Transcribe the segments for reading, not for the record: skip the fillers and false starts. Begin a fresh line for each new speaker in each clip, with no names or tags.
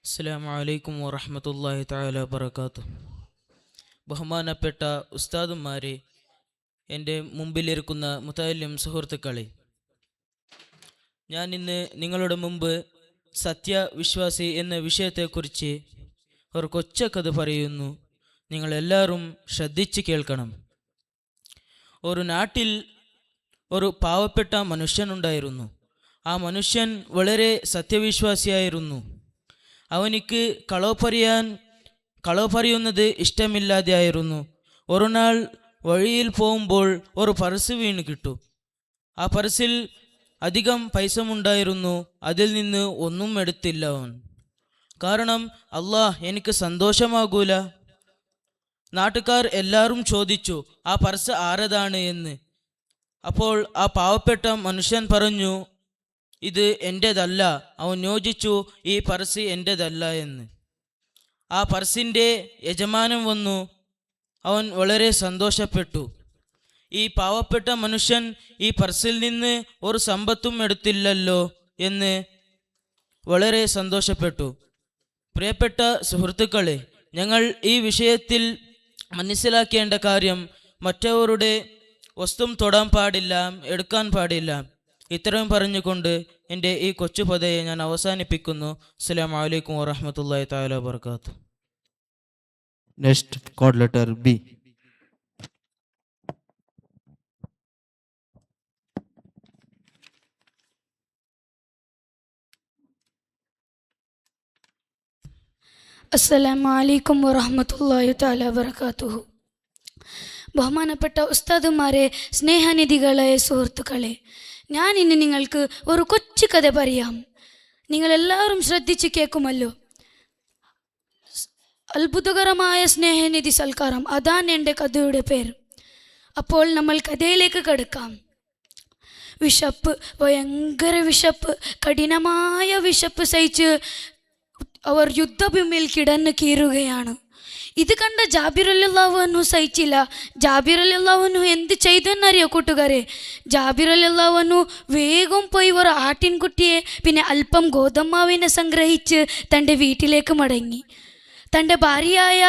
അസ്സലാമു അലൈക്കും വറഹ്മത്തുള്ളാഹി തആല വബറകാതുഹു. ബഹുമാനപ്പെട്ട ഉസ്താദുമാരെ, എൻ്റെ മുമ്പിലിരിക്കുന്ന മുതഅല്ലിം സുഹൃത്തുക്കളെ, ഞാൻ ഇന്ന് നിങ്ങളുടെ മുമ്പ് സത്യവിശ്വാസി എന്ന വിഷയത്തെക്കുറിച്ച് ഒരു കൊച്ചക്കഥ പറയുന്നു. നിങ്ങളെല്ലാവരും ശ്രദ്ധിച്ച് കേൾക്കണം. ഒരു നാട്ടിൽ ഒരു പാവപ്പെട്ട മനുഷ്യനുണ്ടായിരുന്നു. ആ മനുഷ്യൻ വളരെ സത്യവിശ്വാസിയായിരുന്നു. അവനിക്ക് കളവ് പറയുന്നത് ഇഷ്ടമില്ലാതെയായിരുന്നു. ഒരു നാൾ വഴിയിൽ പോകുമ്പോൾ ഒരു പർസ് വീണ് കിട്ടു. ആ പർസിൽ അധികം പൈസ ഉണ്ടായിരുന്നു. അതിൽ നിന്ന് ഒന്നും എടുത്തില്ല അവൻ. കാരണം അല്ലാഹ് എനിക്ക് സന്തോഷമാകൂല. നാട്ടുകാർ എല്ലാവരും ചോദിച്ചു ആ പർസ് ആരതാണ് എന്ന്. അപ്പോൾ ആ പാവപ്പെട്ട മനുഷ്യൻ പറഞ്ഞു, ഇത് എൻ്റെതല്ല. അവൻ യോജിച്ചു, ഈ പർസ് എൻ്റെതല്ല എന്ന്. ആ പർസിൻ്റെ യജമാനൻ വന്നു. അവൻ വളരെ സന്തോഷപ്പെട്ടു. ഈ പാവപ്പെട്ട മനുഷ്യൻ ഈ പർസിൽ നിന്ന് ഒരു സമ്പത്തും എടുത്തില്ലല്ലോ എന്ന് വളരെ സന്തോഷപ്പെട്ടു. പ്രിയപ്പെട്ട സുഹൃത്തുക്കളെ, ഞങ്ങൾ ഈ വിഷയത്തിൽ മനസ്സിലാക്കേണ്ട കാര്യം, മറ്റവരുടെ വസ്തു തൊടാൻ പാടില്ല, എടുക്കാൻ പാടില്ല. ഇത്രയും പറഞ്ഞുകൊണ്ട് എൻ്റെ ഈ കൊച്ചുപദയെ ഞാൻ അവസാനിപ്പിക്കുന്നു. അസ്സലാമു അലൈക്കും വറഹ്മത്തുള്ളാഹി തആല വബറകാതുഹു.
Next chord letter B.
അസ്സലാമു അലൈക്കും വറഹ്മത്തുള്ളാഹി തആല വബറകാതുഹു. ബഹുമാനപ്പെട്ട ഉസ്താദുമാരെ, സ്നേഹനിധികളെ, സുഹൃത്തുക്കളെ, ഞാൻ ഇന്ന് നിങ്ങൾക്ക് ഒരു കൊച്ചു കഥ പറയാം. നിങ്ങളെല്ലാവരും ശ്രദ്ധിച്ച് കേൾക്കുമല്ലോ. അത്ഭുതകരമായ സ്നേഹനിധി സൽക്കാരം, അതാണ് എൻ്റെ കഥയുടെ പേര്. അപ്പോൾ നമ്മൾ കഥയിലേക്ക് കടക്കാം. വിശപ്പ്, ഭയങ്കര വിശപ്പ്, കഠിനമായ വിശപ്പ് സഹിച്ച് അവർ യുദ്ധഭൂമിയിൽ കിടന്ന് കീറുകയാണ്. ഇത് കണ്ട ജാബിർ റളിയല്ലാഹു അൻഹു സഹിച്ചില്ല. ജാബിർ റളിയല്ലാഹു അൻഹു എന്ത് ചെയ്തെന്നറിയോ കൂട്ടുകാരെ? ജാബിർ റളിയല്ലാഹു അൻഹു വേഗം പോയി ഒരു ആട്ടിൻകുട്ടിയെ പിന്നെ അല്പം ഗോതമ്മാവിനെ സംഗ്രഹിച്ച് തൻ്റെ വീട്ടിലേക്ക് മടങ്ങി. തൻ്റെ ഭാര്യയായ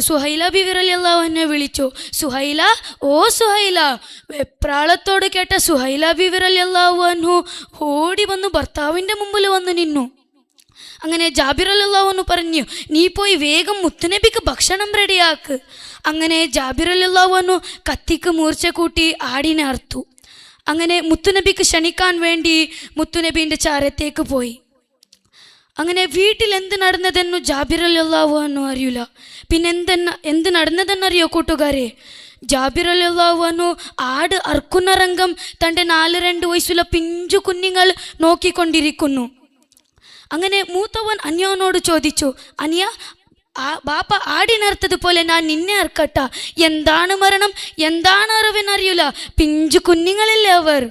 സുഹൈല ബിവി റളിയല്ലാഹു അൻഹയെ വിളിച്ചു. സുഹൈല, ഓ സുഹൈല. വെപ്രാളത്തോട് കേട്ട സുഹൈല ബിവി റളിയല്ലാഹു അൻഹു ഓടി വന്നു ഭർത്താവിൻ്റെ മുമ്പിൽ വന്നു നിന്നു. അങ്ങനെ ജാബിർ റളിയല്ലാഹു അൻഹു പറഞ്ഞു, നീ പോയി വേഗം മുത്തുനബിക്ക് ഭക്ഷണം റെഡിയാക്ക്. അങ്ങനെ ജാബിർ റളിയല്ലാഹു അൻഹു കത്തിക്ക് മൂർച്ച കൂട്ടി ആടിനെ അറുത്തു. അങ്ങനെ മുത്തുനബിക്ക് ക്ഷണിക്കാൻ വേണ്ടി മുത്തുനബീൻ്റെ ചാരത്തേക്ക് പോയി. അങ്ങനെ വീട്ടിൽ എന്ത് നടന്നതെന്നു ജാബിർ റളിയല്ലാഹു അൻഹു അറിയില്ല. പിന്നെ എന്ത് നടന്നതെന്നറിയോ കൂട്ടുകാരെ? ജാബിർ റളിയല്ലാഹു അൻഹു ആട് അറുക്കുന്ന രംഗം തൻ്റെ 4-2 വയസ്സുള്ള പിഞ്ചു കുഞ്ഞുങ്ങൾ നോക്കിക്കൊണ്ടിരിക്കുന്നു. അങ്ങനെ മൂത്തവൻ അനിയനോട് ചോദിച്ചു, അനിയ, ബാപ്പ ആടിനറുത്തതുപോലെ ഞാൻ നിന്നെ അറുക്കട്ട? എന്താണ് മരണം, എന്താണ് അറിവിനറിയില്ല, പിഞ്ചു കുഞ്ഞുങ്ങളില്ലേ അവർ.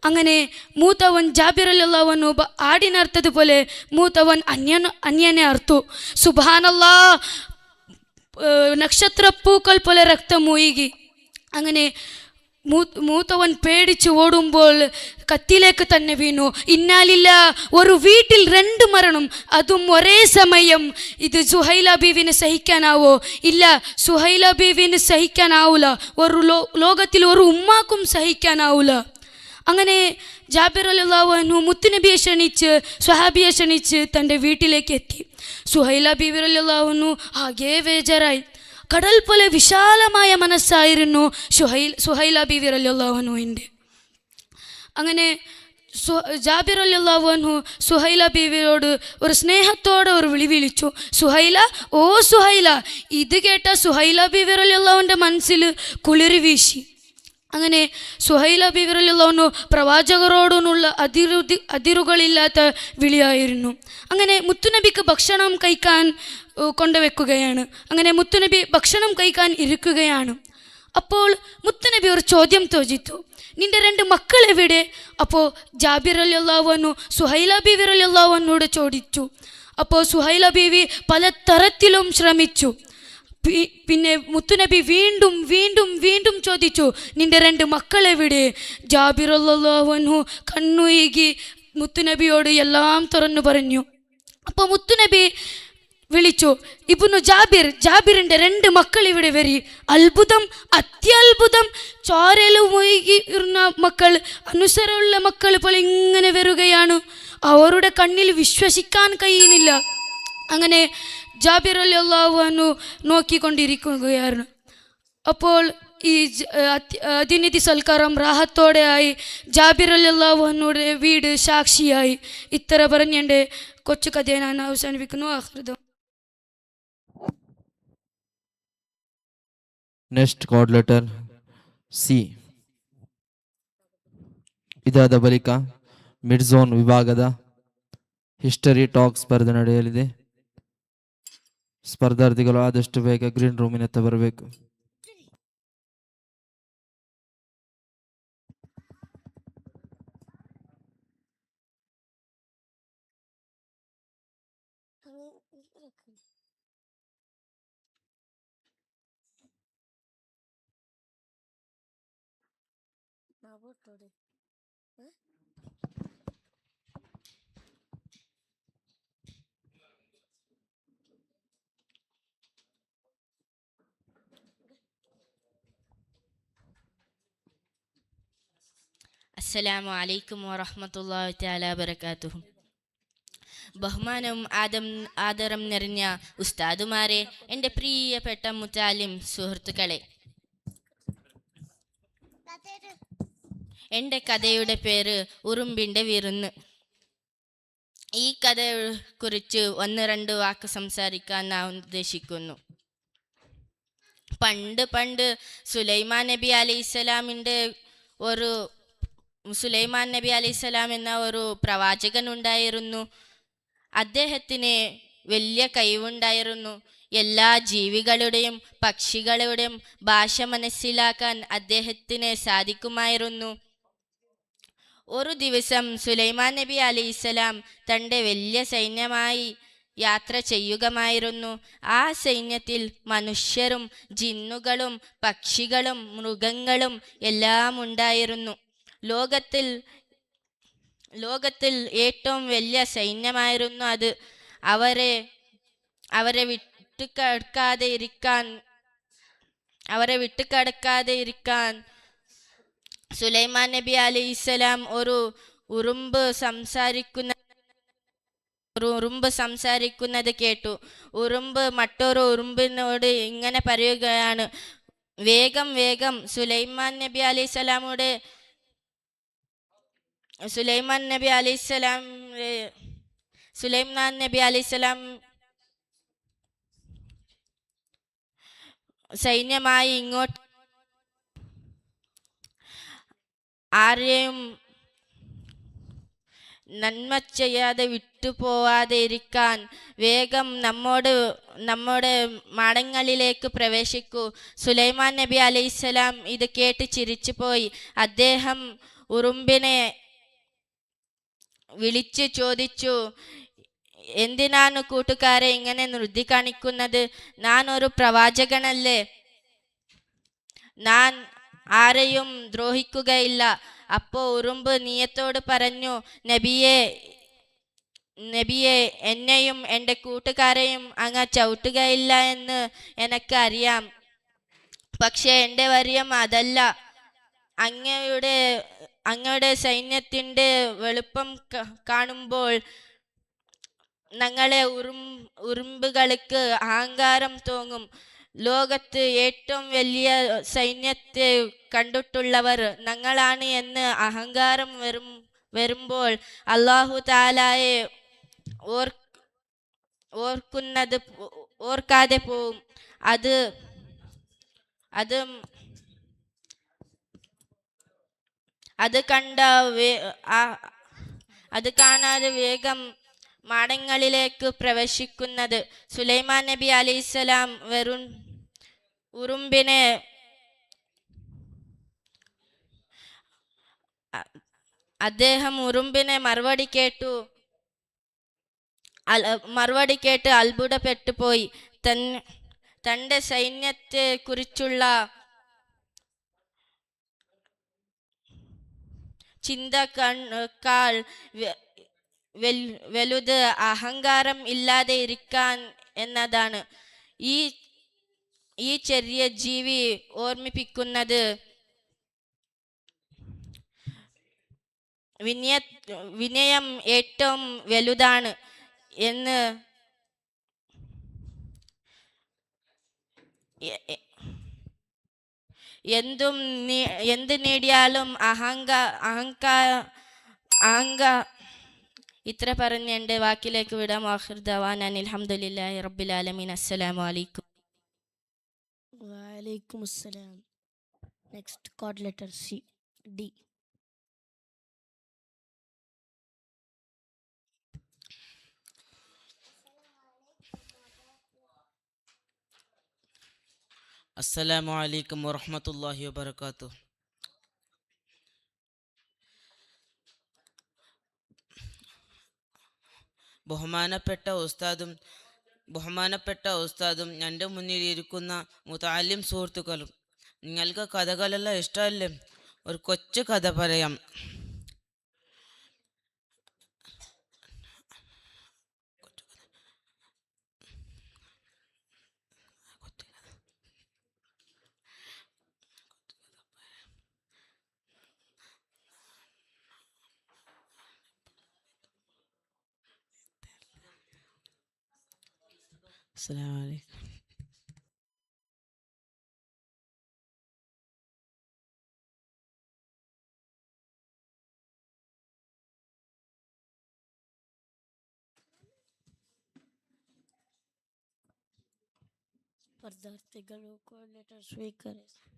അങ്ങനെ മൂത്തവൻ ജാബിർ റളിയല്ലാഹു അൻഹു ആടിനറുത്തതുപോലെ മൂത്തവൻ അന്യനെ അറുത്തു. സുബ്ഹാനല്ലാഹ്, നക്ഷത്രപ്പൂക്കൾ പോലെ രക്തം ഒഴുകി. അങ്ങനെ മൂത്തവൻ പേടിച്ച് ഓടുമ്പോൾ കത്തിയിലേക്ക് തന്നെ വീണു. ഇന്നാലില്ല, ഒരു വീട്ടിൽ 2 മരണം, അതും ഒരേ സമയം. ഇത് സുഹൈല ബീവിന് സഹിക്കാനാവോ? ഇല്ല, സുഹൈല ബീവിന് സഹിക്കാനാവൂല. ഒരു ലോകത്തിൽ ഒരു ഉമ്മാക്കും സഹിക്കാനാവൂല. അങ്ങനെ ജാബിർ റളിയല്ലാഹു അൻഹു മുത്തുനബിയെ ക്ഷണിച്ച്, സ്വഹാബിയെ ക്ഷണിച്ച് തൻ്റെ വീട്ടിലേക്ക് എത്തി. സുഹൈല ബീവി റളിയല്ലാഹു അൻഹു ആകെ ബേജാറായി. കടൽ പോലെ വിശാലമായ മനസ്സായിരുന്നു സുഹൈല ബീവി റളിയല്ലാഹു അൻഹുവിൻ്റെ. അങ്ങനെ ജാബിർ റളിയല്ലാഹു അൻഹു സുഹൈല ബീവിയോട് ഒരു സ്നേഹത്തോടെ ഒരു വിളിച്ചു, സുഹൈല, ഓ സുഹൈല. ഇത് കേട്ട സുഹൈല ബീവി റളിയല്ലാഹുവിൻ്റെ മനസ്സിൽ കുളിര് വീശി. അങ്ങനെ സുഹൈല ബീവി റളിയല്ലാഹു അൻഹു പ്രവാചകരോടുള്ള അതിരുകളില്ലാത്ത വിളിയായിരുന്നു. അങ്ങനെ മുത്തുനബിക്ക് ഭക്ഷണം കഴിക്കാൻ കൊണ്ടുവെക്കുകയാണ്. അങ്ങനെ മുത്തുനബി ഭക്ഷണം കഴിക്കാൻ ഇരിക്കുകയാണ്. അപ്പോൾ മുത്തുനബി ഒരു ചോദ്യം ചോദിച്ചു, നിന്റെ 2 മക്കൾ എവിടെ? അപ്പോൾ ജാബിർ റളിയല്ലാഹു അൻഹു സുഹൈല ബീവി റളിയല്ലാഹു അൻഹുവോട് ചോദിച്ചു. അപ്പോൾ സുഹൈല ബീവി പല തരത്തിലും ശ്രമിച്ചു. പിന്നെ മുത്തുനബി വീണ്ടും വീണ്ടും വീണ്ടും ചോദിച്ചു, നിന്റെ 2 മക്കൾ എവിടെ? ജാബിർ റളിയല്ലാഹു അൻഹു കണ്ണുയികി മുത്തുനബിയോട് എല്ലാം തുറന്നു പറഞ്ഞു. അപ്പോൾ മുത്തുനബി വിളിച്ചു, ഇബ്നു ജാബിറിന്റെ 2 മക്കൾ ഇവിടെ വരി. അത്ഭുതം, അത്യത്ഭുതം. ചോരയിൽ മുഴുകിയിരുന്ന മക്കൾ, അനുസരമുള്ള മക്കൾ പോലെ ഇങ്ങനെ വരികയാണ്. അവരുടെ കണ്ണിൽ വിശ്വസിക്കാൻ കഴിയുന്നില്ല. അങ്ങനെ ജാബിർ റളിയല്ലാഹു അൻഹു നോക്കിക്കൊണ്ടിരിക്കുകയാണ്. അപ്പോൾ ഈ അതിനിധി സൽക്കാരം റാഹത്തോടെ ആയി. ജാബിർ റളിയല്ലാഹു അൻഹുയുടെ വീട് സാക്ഷിയായി. ഇത്ര പറഞ്ഞ് എൻ്റെ കൊച്ചു കഥയെ ഞാൻ അവസാനിപ്പിക്കുന്നു. ആഖിർ.
Next code letter C. ಇದಾದ ಬಳಿಕ ಮಿಡ್ ಝೋನ್ ವಿಭಾಗದ ಹಿಸ್ಟರಿ ಟಾಕ್ ಸ್ಪರ್ಧೆ ನಡೆಯಲಿದೆ. ಸ್ಪರ್ಧಾರ್ಥಿಗಳು ಆದಷ್ಟು ಬೇಗ ಗ್ರೀನ್ ರೂಮಿನತ್ತ ಬರಬೇಕು.
അസ്സലാമു അലൈക്കും വറഹ്മത്തുള്ളാഹി തആല വബറകാതുഹു. ബഹുമാനവും ആദരം നിറഞ്ഞ ഉസ്താദുമാരെ, എൻ്റെ പ്രിയപ്പെട്ട മുത്താലിം സുഹൃത്തുക്കളെ, എൻ്റെ കഥയുടെ പേര് ഉറുമ്പിൻ്റെ വിരുന്ന്. ഈ കഥയെ കുറിച്ച് 1-2 വാക്ക് സംസാരിക്കാൻ ഞാൻ ഉദ്ദേശിക്കുന്നു. പണ്ട് സുലൈമാൻ നബി അലൈഹിസ്സലാം എന്ന ഒരു പ്രവാചകൻ ഉണ്ടായിരുന്നു. അദ്ദേഹത്തിന് വലിയ കഴിവുണ്ടായിരുന്നു. എല്ലാ ജീവികളുടെയും പക്ഷികളുടെയും ഭാഷ മനസ്സിലാക്കാൻ അദ്ദേഹത്തിന് സാധിക്കുമായിരുന്നു. ഒരു ദിവസം സുലൈമാൻ നബി അലൈഹിസ്സലാം തൻ്റെ വലിയ സൈന്യമായി യാത്ര ചെയ്യുകയായിരുന്നു. ആ സൈന്യത്തിൽ മനുഷ്യരും ജിന്നുകളും പക്ഷികളും മൃഗങ്ങളും എല്ലാം ഉണ്ടായിരുന്നു. ലോകത്തിൽ ഏറ്റവും വലിയ സൈന്യമായിരുന്നു അത്. അവരെ വിട്ടുകടക്കാതെ ഇരിക്കാൻ സുലൈമാൻ നബി അലൈഹിസ്സലാം ഒരു ഉറുമ്പ് സംസാരിക്കുന്നത് കേട്ടു. ഉറുമ്പ് മറ്റൊരു ഉറുമ്പിനോട് ഇങ്ങനെ പറയുകയാണ്, വേഗം വേഗം സുലൈമാൻ നബി അലൈഹിസ്സലാം സൈന്യമായി ഇങ്ങോട്ട് ആരെയും നന്മ ചെയ്യാതെ വിട്ടുപോവാതെ ഇരിക്കാൻ വേഗം നമ്മുടെ മാടങ്ങളിലേക്ക് പ്രവേശിക്കൂ. സുലൈമാൻ നബി അലൈഹിസ്സലാം ഇത് കേട്ട് ചിരിച്ചു പോയി. അദ്ദേഹം ഉറുമ്പിനെ വിളിച്ചു ചോദിച്ചു, എന്തിനാണ് കൂട്ടുകാരെ ഇങ്ങനെ നൃതി കാണിക്കുന്നത്? ഞാൻ ഒരു പ്രവാചകനല്ലേ, ഞാൻ ആരെയും ദ്രോഹിക്കുകയില്ല. അപ്പോൾ ഉറുമ്പ് നീയത്തോട് പറഞ്ഞു, നബിയെ എന്നെയും എൻ്റെ കൂട്ടുകാരെയും അങ്ങ് ചവിട്ടുകയില്ല എന്ന് എനിക്ക് അറിയാം. പക്ഷെ എൻ്റെ വര്യം അതല്ല. അങ്ങയുടെ സൈന്യത്തിൻ്റെ വലുപ്പം കാണുമ്പോൾ ഞങ്ങളെ ഉറുമ്പുകൾക്ക് അഹങ്കാരം തോന്നും. ലോകത്ത് ഏറ്റവും വലിയ സൈന്യത്തെ കണ്ടിട്ടുള്ളവർ ഞങ്ങളാണ് എന്ന് അഹങ്കാരം വരുമ്പോൾ അല്ലാഹു തആലയെ ഓർക്കാതെ പോവും. അത് കാണാതെ വേഗം മാടങ്ങളിലേക്ക് പ്രവേശിക്കുന്നത് സുലൈമാൻ നബി അലൈഹിസ്സലാം ഉറുമ്പിനെ മറുപടി കേട്ട് അത്ഭുതപ്പെട്ടു പോയി. തൻ്റെ സൈന്യത്തെ കുറിച്ചുള്ള ചിന്തക്കാൾ വലുത് അഹങ്കാരം ഇല്ലാതെ ഇരിക്കാൻ എന്നതാണ്. ഈ ഈ ചെറിയ ജീവി ഓർമ്മിപ്പിക്കുന്നത് വിനയം ഏറ്റവും വലുതാണ് എന്ന്. എന്ത് നേടിയാലും അഹങ്കാ ഇത്ര പറഞ്ഞ് എൻ്റെ വാക്കിലേക്ക് വിടാം. ആഖിർ ദവാന അൽഹംദുലില്ലാഹി റബ്ബിൽ ആലമീൻ. അസ്സലാമു അലൈക്കും.
വലൈക്കും അസ്സലാം. Next code letter C D.
അസ്സലാമു അലൈക്കും വറഹ്മത്തുള്ളാഹി വബറകാതുഹു. ബഹുമാനപ്പെട്ട ഉസ്താദും എൻ്റെ മുന്നിൽ ഇരിക്കുന്ന മുതഅല്ലിം സുഹൃത്തുക്കളും, നിങ്ങൾക്ക് കഥകളെല്ലാം ഇഷ്ടമല്ലേ? ഒരു കൊച്ചു കഥ പറയാം. അസ്സലാമു അലൈക്കും.
ಪದಾರ್ಥಗಳು ಕೋಡ್ ಲೆಟರ್ ಸ್ವೀಕರಿಸಿ.